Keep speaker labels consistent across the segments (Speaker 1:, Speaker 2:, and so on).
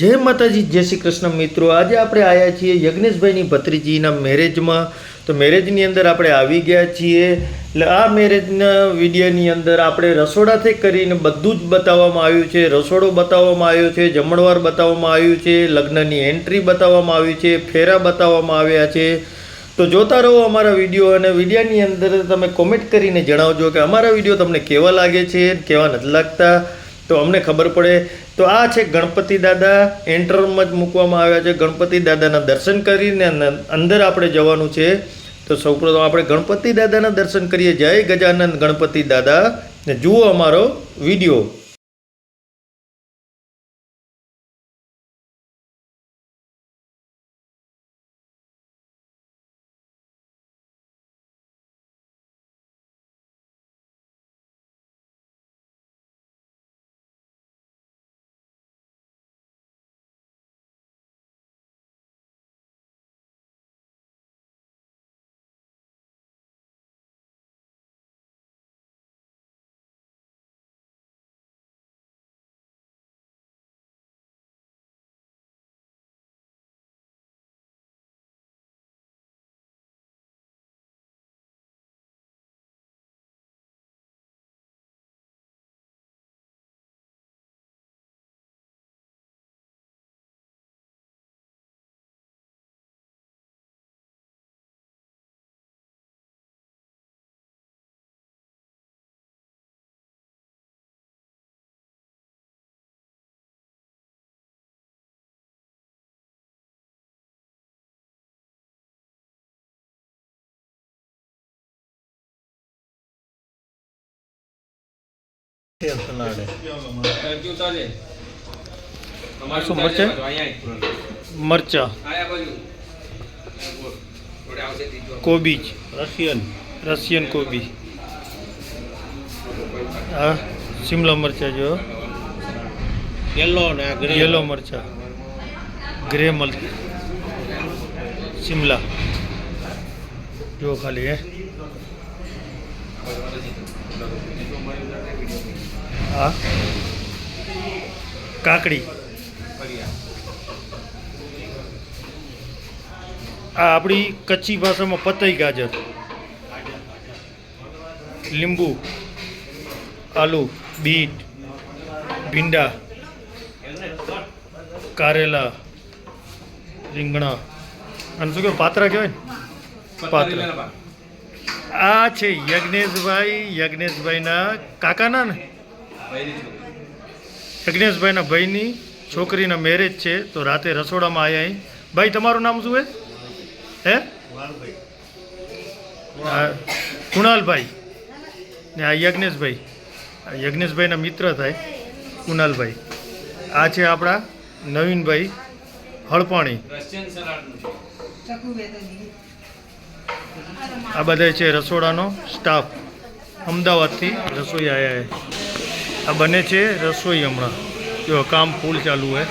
Speaker 1: જય માતાજી, જય શ્રી કૃષ્ણ મિત્રો। આજે આપણે આવ્યા છીએ યજ્ઞેશભાઈની ભત્રીજીના મેરેજમાં। તો મેરેજની અંદર આપણે આવી ગયા છીએ। એટલે આ મેરેજના વિડીયોની અંદર આપણે રસોડાથી કરીને બધું જ બતાવવામાં આવ્યું છે। રસોડો બતાવવામાં આવ્યો છે, જમણવાર બતાવવામાં આવ્યું છે, લગ્નની એન્ટ્રી બતાવવામાં આવી છે, ફેરા બતાવવામાં આવ્યા છે। તો જોતા રહો અમારા વિડીયો, અને વિડીયોની અંદર તમે કોમેન્ટ કરીને જણાવજો કે અમારા વિડીયો તમને કેવા લાગે છે, કેવા નથી લાગતા, તો અમને ખબર પડે। તો આ છે ગણપતિ દાદા, એન્ટ્રમાં જ મૂકવામાં આવ્યા છે। ગણપતિ દાદાના દર્શન કરીને અંદર આપણે જવાનું છે। તો સૌપ્રથમ આપણે ગણપતિ દાદાના દર્શન કરીએ। જય ગજાનંદ ગણપતિ દાદા, ને જુઓ અમારો વિડીયો। મરચા, કોબીજ, રશિયન કોબી, હા શિમલા મરચા, જો યેલો મરચા, ગ્રે મરચા, શિમલા, જો ખાલી હે, હા કાકડી, આ આપણી કચ્છી ભાષામાં પતઈ ગાજર, લીંબુ, આલુ, બીટ, ભીંડા, કારેલા, રીંગણા, અને શું કહેવાય પાત્રા કહેવાય ને, પાત્રા। આ છે યજ્ઞેશભાઈના કાકાના ને, યજ્ઞેશભાઈના ભાઈની છોકરીના મેરેજ છે। તો રાતે રસોડામાં આવ્યા। ભાઈ તમારું નામ શું હે? કુણાલભાઈ ને આ યજ્ઞેશભાઈ, યજ્ઞેશભાઈના મિત્ર થાય કુણાલભાઈ। આ છે આપણા નવીનભાઈ હળપાણી। આ બધા છે રસોડાનો સ્ટાફ, અમદાવાદથી રસોઈ આવ્યા છે। આ બને છે રસોઈ, હમણાં જો કામ ફૂલ ચાલુ છે।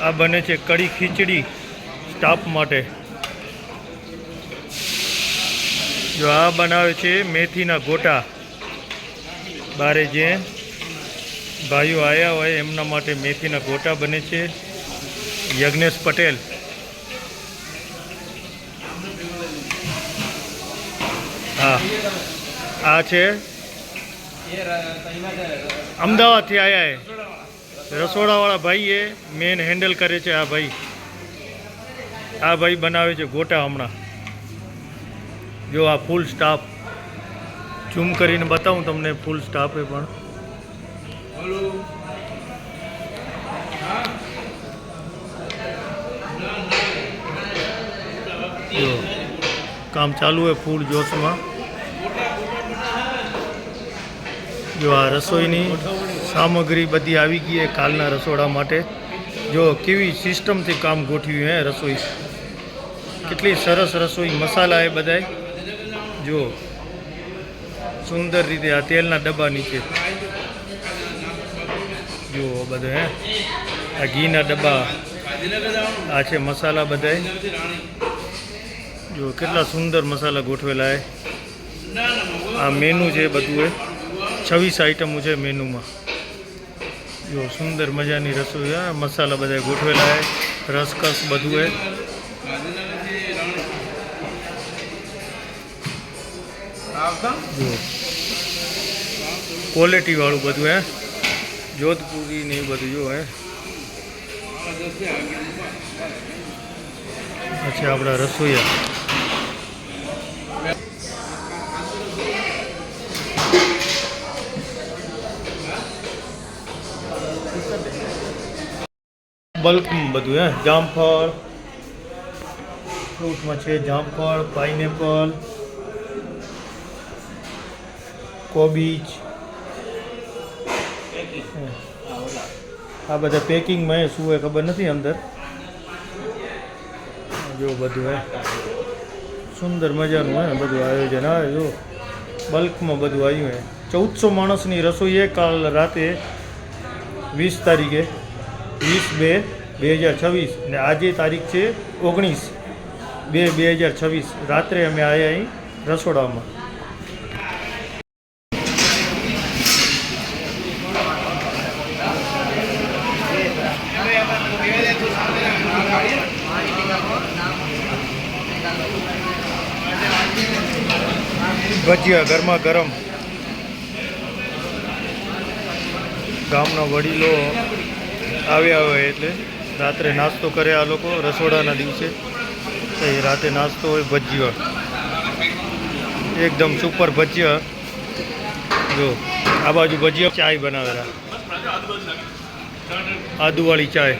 Speaker 1: આ બને છે કઢી ખીચડી સ્ટાફ માટે। જો આ બનાવે છે મેથીના ગોટા, બારે જે ભાઈઓ આવ્યા હોય એમના માટે મેથીના ગોટા બને છે। યજ્ઞેશ પટેલ, હા આ છે અમદાવાદથી આવ્યા છે રસોડાવાળા ભાઈ, એ મેન હેન્ડલ કરે છે આ ભાઈ। આ ભાઈ બનાવે છે ગોટા હમણાં। જો આ ફૂલ સ્ટાફ, ઝૂમ કરીને બતાવું તમને, ફૂલ સ્ટાફ એ પણ। જો કામ ચાલુ है फूल जोश में। जो आ रसोईनी सामग्री बधी आवी गई है कालना रसोड़ा माटे। जो केवी सिस्टम थी काम गोठव्युं है रसोई, केटली सरस रसोई, मसाला है बधाय जो सुंदर रीते। आ तेलना डब्बा नीचे जो बधे है, आ घीना डब्बा, आ छे मसाला बधाय जो केटला सुंदर मसाला गोठवेला है। आ मेनू है बधुं है। 26 આઈટમો છે મેનુમાં. જો સુંદર મજાની રસોઈ. મસાલા બધા ગોઠવેલા હે, રસકસ બધું હે. જો ક્વોલિટી વાળું બધું હે, જોધપુરી ને એ બધું જો હે. પછી આપણા રસોઈયા બલ્કમાં બધું હે. જામફળ ફ્રૂટમાં છે, જામફળ, પાઇનેપલ, કોબીજ. આ બધા પેકિંગમાં હે, શું હે ખબર નથી અંદર. જો બધું હે સુંદર મજાનું હે બધું આયોજન. હા જો બલ્કમાં બધું આવ્યું હે. 1400 માણસની રસોઈ હે. કાલ રાતે 20 તારીખે 20/2/2026 ને આજે તારીખ છે 19/2/2026. રાત્રે અમે આવ્યા અહીં રસોડામાં. ભજીયા ગરમા ગરમ. ગામના વડીલો આવ્યા હોય એટલે રાત્રે નાસ્તો કરે આ લોકો. રસોડાના દિવસે તો એ રાતે નાસ્તો હોય ભજીયા, એકદમ સુપર ભજીયા. જો આ બાજુ ભજીયા ચાય બનાવેલા, આદુવાળી ચાય.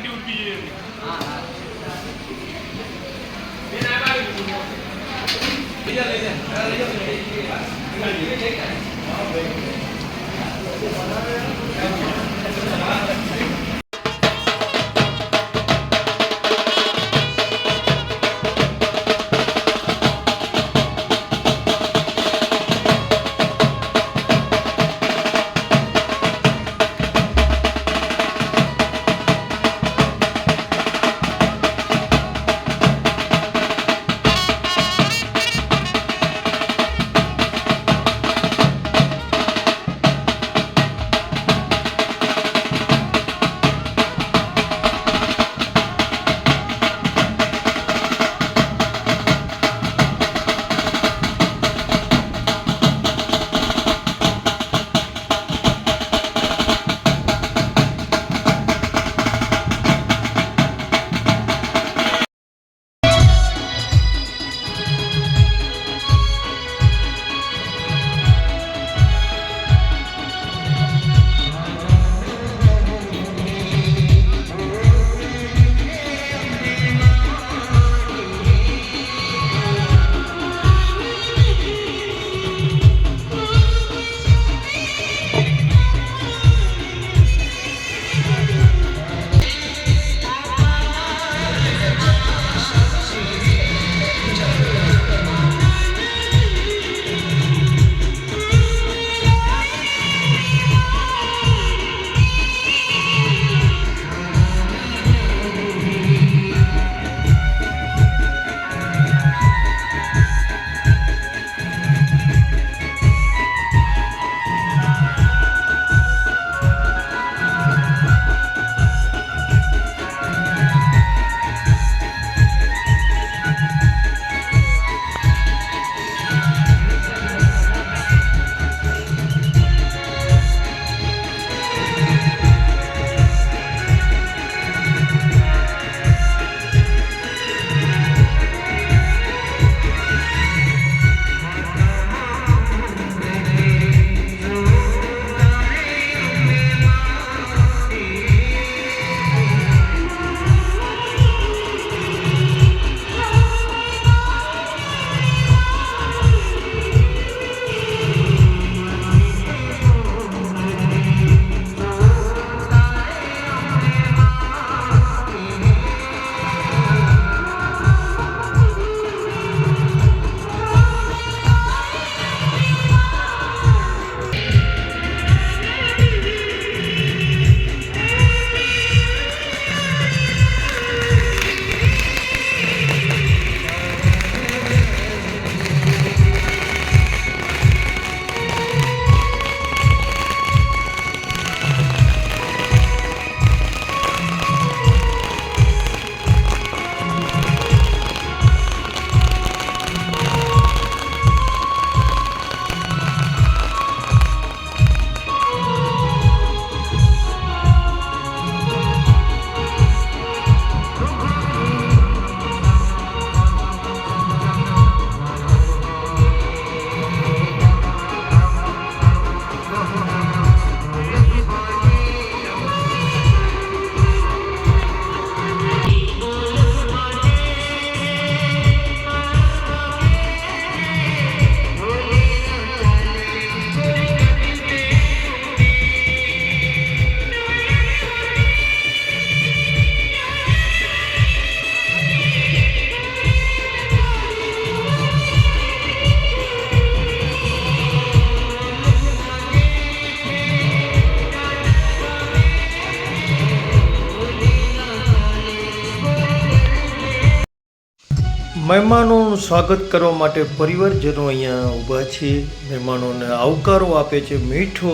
Speaker 1: મહેમાનોનું સ્વાગત કરવા માટે પરિવારજનો અહીંયા ઊભા છે. મહેમાનોને આવકારો આપે છે મીઠો,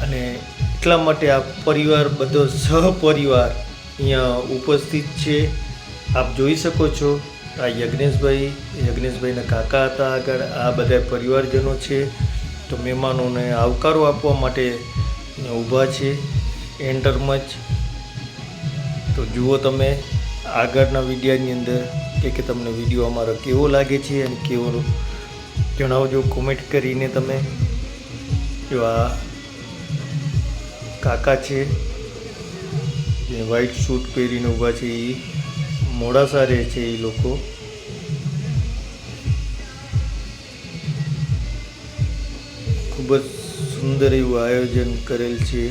Speaker 1: અને એટલા માટે આ પરિવાર બધો સહપરિવાર અહીંયા ઉપસ્થિત છે. આપ જોઈ શકો છો આ યજ્ઞેશભાઈના કાકા હતા આગળ. આ બધા પરિવારજનો છે. તો મહેમાનોને આવકારો આપવા માટે અહીંયા ઊભા છે એન્ટરમાં જ. તો જુઓ તમે આગળના વિડીયોની અંદર કે તમને વિડીયો અમારો કેવો લાગે છે અને કેવો જણાવજો કોમેન્ટ કરીને તમે. જો આ કાકા છે જે વ્હાઈટ સૂટ પહેરીને ઊભા છે, એ મોડાસા રહે છે. એ લોકો ખૂબ જ સુંદર એવું આયોજન કરેલ છે.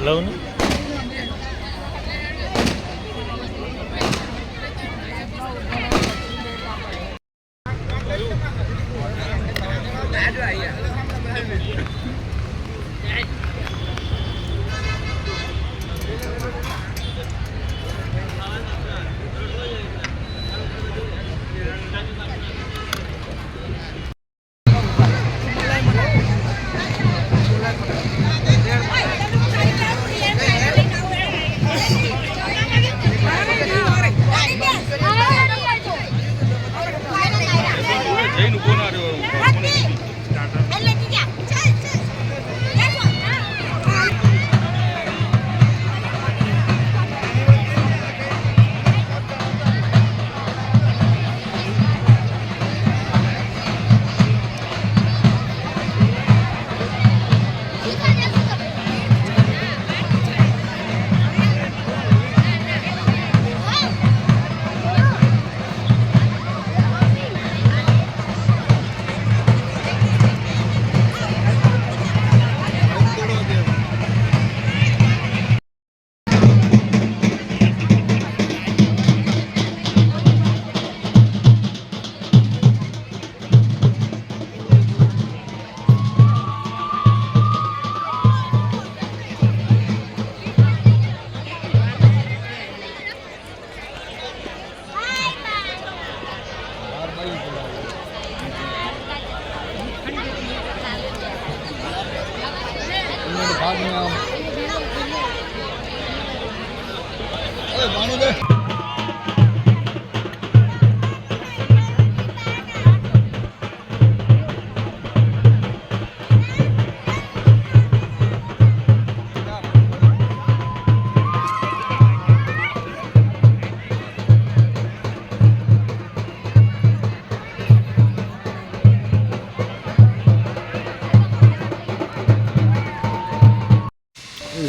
Speaker 1: હલાવ ને.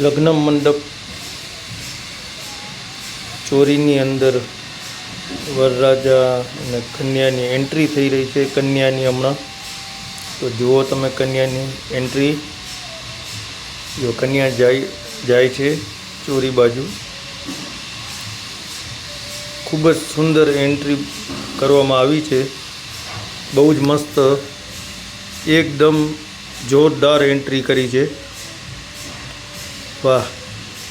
Speaker 1: લગ્ન મંડપ ચોરીની અંદર વરરાજા અને કન્યાની એન્ટ્રી થઈ રહી છે. કન્યાની હમણાં તો જુઓ તમે કન્યાની એન્ટ્રી. જો કન્યા જાય છે ચોરી બાજુ. ખૂબ જ સુંદર એન્ટ્રી કરવામાં આવી છે. બહુ જ મસ્ત એકદમ જોરદાર એન્ટ્રી કરી છે. વાહ,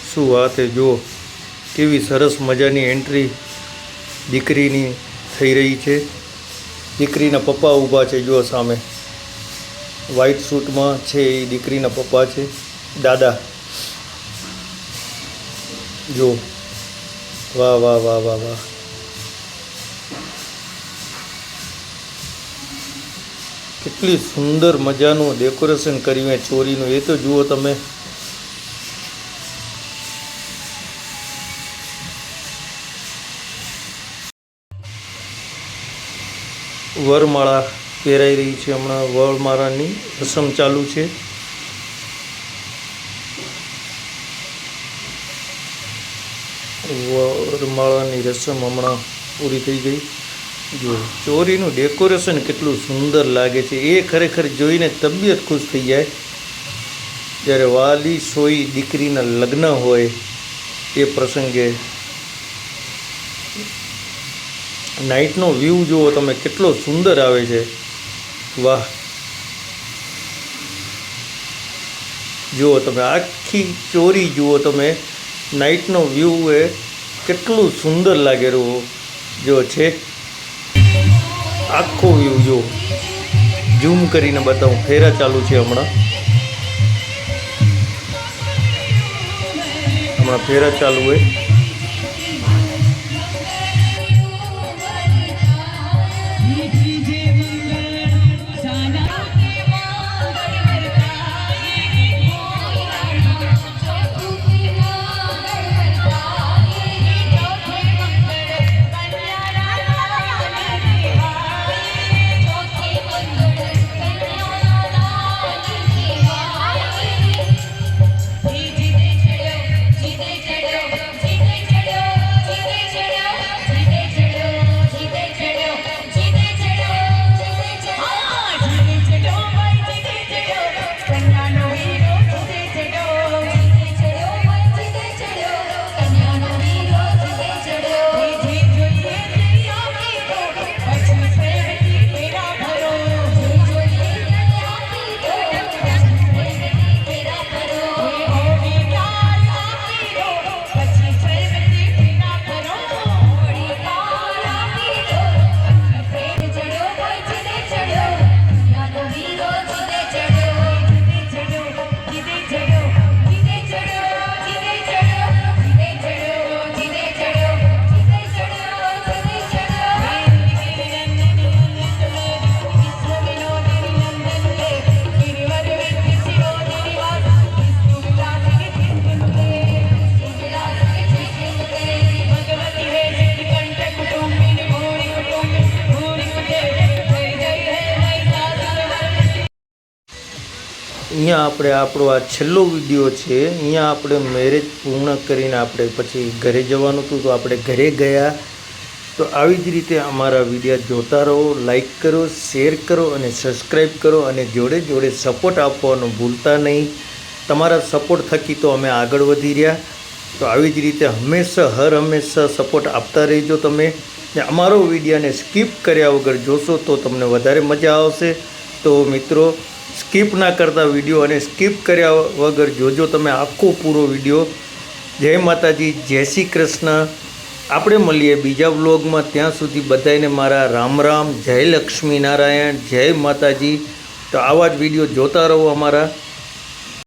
Speaker 1: શું વાત છે! જુઓ કેવી સરસ મજાની એન્ટ્રી દીકરીની થઈ રહી છે. દીકરીના પપ્પા ઊભા છે. જુઓ સામે વ્હાઈટ સૂટમાં છે એ દીકરીના પપ્પા છે, દાદા. જો વાહ વાહ વાહ વાહ વાહ. કેટલી સુંદર મજાનું ડેકોરેશન કર્યું ચોરીનું, એ તો જુઓ તમે. વરમાળા પહેરાઈ રહી છે. હમણાં વરમાળાની રસમ ચાલુ છે. વરમાળાની રસમ હમણાં પૂરી થઈ ગઈ. જો ચોરીનું ડેકોરેશન કેટલું સુંદર લાગે છે, એ ખરેખર જોઈને તબિયત ખુશ થઈ જાય. જ્યારે વાલી સોઈ દીકરીના લગ્ન હોય એ પ્રસંગે નાઇટનો વ્યૂ જુઓ તમે કેટલો સુંદર આવે છે. વાહ, જુઓ તમે આખી ચોરી જુઓ તમે. નાઇટનો વ્યૂ એ કેટલું સુંદર લાગેલું જો છે. આખો વ્યૂ જો ઝૂમ કરીને બતાવું. ફેરા ચાલુ છે હમણાં ફેરા ચાલુ હોય. અહીંયા આપણે આપણો આ છેલ્લો વિડીયો છે, અહીંયા આપણે મેરેજ પૂર્ણ કરીને આપણે પછી ઘરે જવાનું હતું, તો આપણે ઘરે ગયા. તો આવી જ રીતે અમારા વિડીયો જોતા રહો, લાઈક કરો, શેર કરો અને સબસ્ક્રાઈબ કરો, અને જોડે જોડે સપોર્ટ આપવાનું ભૂલતા નહીં. તમારા સપોર્ટ થકી તો અમે આગળ વધી રહ્યા. તો આવી જ રીતે હંમેશા સપોર્ટ આપતા રહેજો તમે, ને અમારો વિડીયોને સ્કીપ કર્યા વગર જોશો તો તમને વધારે મજા આવશે. તો મિત્રો, સ્કીપ ના કરતા વિડીયો અને સ્કીપ કર્યા વગર જોજો તમે આખો પૂરો વિડીયો. જય માતાજી, જય શ્રી કૃષ્ણ. આપણે મળીએ બીજા વ્લોગમાં. ત્યાં સુધી બધાને મારા રામ રામ, જય લક્ષ્મી નારાયણ, જય માતાજી. તો આવા જ વિડીયો જોતા રહો અમારા.